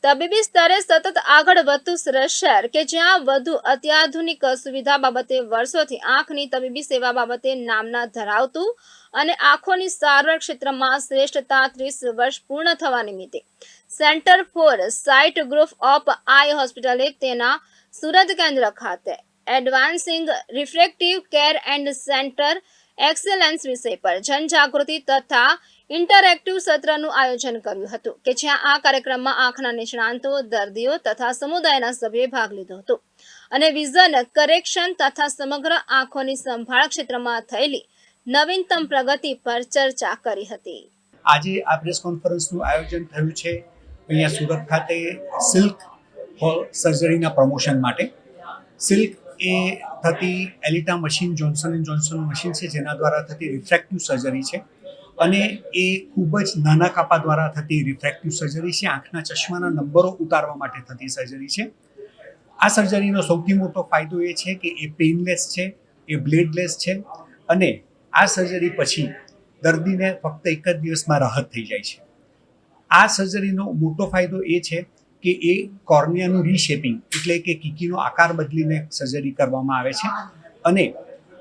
તબીબી સ્તરે સતત આગળ વધતું સુરત શહેર કે જ્યાં વધુ અત્યાધુનિક સુવિધા બાબતે વર્ષોથી આંખની તબીબી સેવા બાબતે નામના ધરાવતું અને આંખોની સારવાર ક્ષેત્રમાં શ્રેષ્ઠતા 30 વર્ષ પૂર્ણ થવા નિમિત્તે centre for sight group of eye હોસ્પિટલે તેના સુરત કેન્દ્ર ખાતે advancing refractive care and centre excellence વિષય પર જનજાગૃતિ તથા ઇન્ટરેક્ટિવ સત્રનું આયોજન કર્યું હતું કે જ્યાં આ કાર્યક્રમમાં આંખના નિષ્ણાંતો, દર્દીઓ તથા સમુદાયના સભ્યોએ ભાગ લીધો હતો અને વિઝન કરેક્શન તથા સમગ્ર આંખોની સંભાળ ક્ષેત્રમાં થયેલી નવીનતમ પ્રગતિ પર ચર્ચા કરી હતી। આજે આ પ્રેસ કોન્ફરન્સનું આયોજન થયું છે અહીંયા સુરત ખાતે સિલ્ક સર્જરીના પ્રમોશન માટે। સિલ્ક એ થતી એલિટા મશીન જોન્સન એન્ડ જોન્સનનું મશીન છે જેના દ્વારા થતી રિફ્રેક્ટિવ સર્જરી છે અને એ ખૂબ જ નાના કાપા દ્વારા થતી રિફ્રેક્ટિવ સર્જરી છે। આંખના ચશ્માના નંબરો ઉતારવા માટે થતી સર્જરી છે। આ સર્જરીનો સૌથી મોટો ફાયદો એ છે કે એ પેઇનલેસ છે, એ બ્લેડલેસ છે અને આ સર્જરી પછી દર્દીને ફક્ત એક જ દિવસમાં રાહત થઈ જાય છે। આ સર્જરીનો મોટો ફાયદો એ છે કે એ કોર્નિયાનું રીશેપિંગ એટલે કે કીકીનો આકાર બદલીને સર્જરી કરવામાં આવે છે અને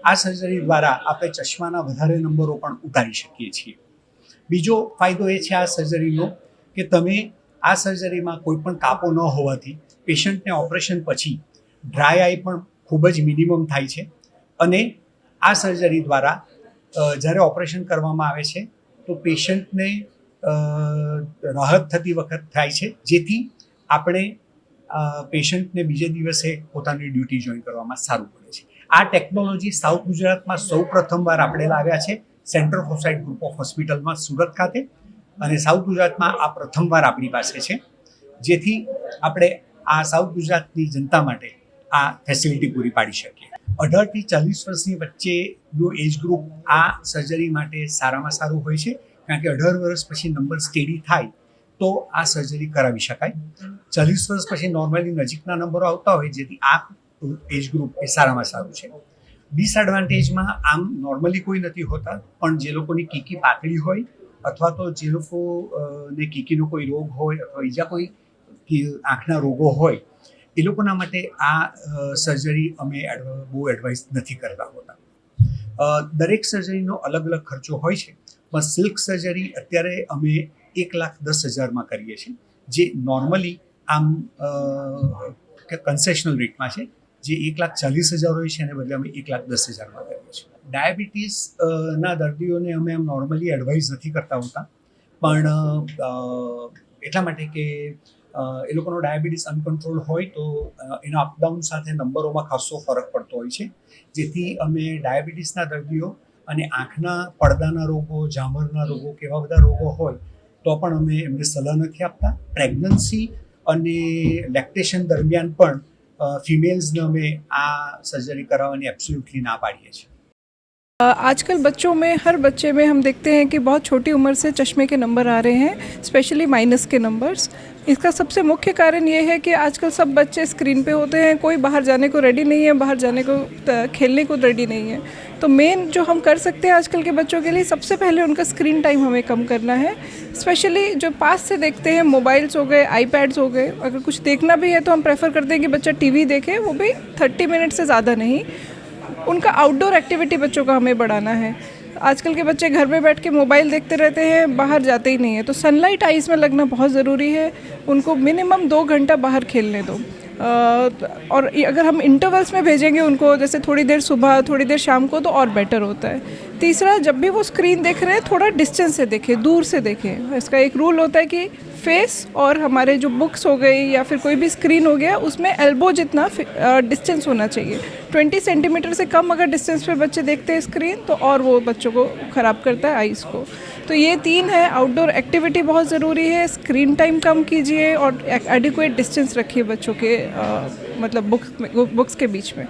આ સર્જરી દ્વારા આપણે ચશ્માના વધારે નંબરો પણ ઉતારી શકીએ છીએ। બીજો ફાયદો એ છે આ સર્જરીનો કે તમે આ સર્જરીમાં કોઈ પણ કાપો ન હોવાથી પેશન્ટને ઓપરેશન પછી ડ્રાય આઈ પણ ખૂબ જ મિનિમમ થાય છે અને આ સર્જરી દ્વારા જ્યારે ઓપરેશન કરવામાં આવે છે તો પેશન્ટને રાહત થતી વખત થાય છે જેથી આપણે પેશન્ટને બીજે દિવસે પોતાની ડ્યુટી જોઈન કરવામાં સારું પડે છે। આ ટેકનોલોજી સાઉથ ગુજરાતમાં સૌ પ્રથમવાર આપણે લાવ્યા છે centre for sight group of હોસ્પિટલમાં સુરત ખાતે અને સાઉથ ગુજરાતમાં આ પ્રથમવાર આપણી પાસે છે જેથી આપણે આ સાઉથ ગુજરાતની જનતા માટે આ ફેસિલિટી પૂરી પાડી શકીએ। 18 થી 40 વર્ષની વચ્ચેનું એજ ગ્રુપ આ સર્જરી માટે સારામાં સારું હોય છે કારણ કે 18 વર્ષ પછી નંબર સ્ટેડી થાય તો આ સર્જરી કરાવી શકાય। 40 વર્ષ પછી નોર્મલી નજીકના નંબરો આવતા હોય જેથી આ એજ ગ્રુપ એ સારામાં સારું છે। ડિસએડવાન્ટેજમાં આમ નોર્મલી કોઈ નથી હોતા પણ જે લોકોની કીકી પાતળી હોય અથવા તો જે લોકોને કીકીનો કોઈ રોગ હોય અથવા બીજા કોઈ આંખના રોગો હોય એ લોકોના માટે આ સર્જરી અમે બહુ એડવાઇસ નથી કરતા હોતા। દરેક સર્જરીનો અલગ અલગ ખર્ચો હોય છે પણ સિલ્ક સર્જરી અત્યારે અમે 1,10,000 કરીએ છીએ જે નોર્મલી આમ કન્સેશનલ રેટમાં છે જે 1,40,000 હોય છે અને બદલે અમે 1,10,000 કરીએ છીએ। ડાયાબિટીસ ના દર્દીઓને અમે આમ નોર્મલી એડવાઇસ નથી કરતા હોતા પણ એટલા માટે કે એ લોકોનો ડાયાબિટીસ અનકન્ટ્રોલ હોય તો એના અપડાઉન સાથે નંબરોમાં ખાસો ફરક પડતો હોય છે જેથી અમે ડાયાબિટીસના દર્દીઓ અને આંખના પડદાના રોગો, ઝામરના રોગો કેવા બધા રોગો હોય તો પણ અમે એમને સલાહ નથી આપતા। પ્રેગ્નન્સી અને લેક્ટેશન દરમિયાન પણ फीमेल्स ने हमें आ सर्जरी कराने एब्सोल्युटली ना पाड़ी है। आजकल बच्चों में हर बच्चे में हम देखते हैं कि बहुत छोटी उम्र से चश्मे के नंबर आ रहे हैं, स्पेशली माइनस के नंबर्स। इसका सबसे मुख्य कारण ये है कि आजकल सब बच्चे स्क्रीन पे होते हैं, कोई बाहर जाने को रेडी नहीं है, बाहर जाने को खेलने को रेडी नहीं है। तो मेन जो हम कर सकते हैं आजकल के बच्चों के लिए, सबसे पहले उनका स्क्रीन टाइम हमें कम करना है। स्पेशली जो पास से देखते हैं, मोबाइल्स हो गए, आईपैड्स हो गए, अगर कुछ देखना भी है तो हम प्रेफर करते हैं कि बच्चा टीवी देखे, वो भी 30 मिनट से ज़्यादा नहीं। उनका आउटडोर एक्टिविटी बच्चों का हमें बढ़ाना है। आजकल के बच्चे घर में बैठ के मोबाइल देखते रहते हैं, बाहर जाते ही नहीं है। तो सनलाइट आइज़ में लगना बहुत ज़रूरी है। उनको मिनिमम 2 घंटा बाहर खेलने दो। और अगर हम इंटरवल्स में भेजेंगे उनको, जैसे थोड़ी देर सुबह, थोड़ी देर शाम को, तो और बेटर होता है। तीसरा, जब भी वो स्क्रीन देख रहे हैं थोड़ा डिस्टेंस से देखें, दूर से देखें। इसका एक रूल होता है कि फेस और हमारे जो बुक्स हो गई या फिर कोई भी स्क्रीन हो गया उसमें एल्बो जितना डिस्टेंस होना चाहिए। 20 सेंटीमीटर से कम अगर डिस्टेंस पे बच्चे देखते हैं स्क्रीन तो और वो बच्चों को ख़राब करता है आइज़ को। तो ये 3 है। आउटडोर एक्टिविटी बहुत ज़रूरी है, स्क्रीन टाइम कम कीजिए और एडिक्वेट डिस्टेंस रखिए बच्चों के मतलब बुक्स के बीच में।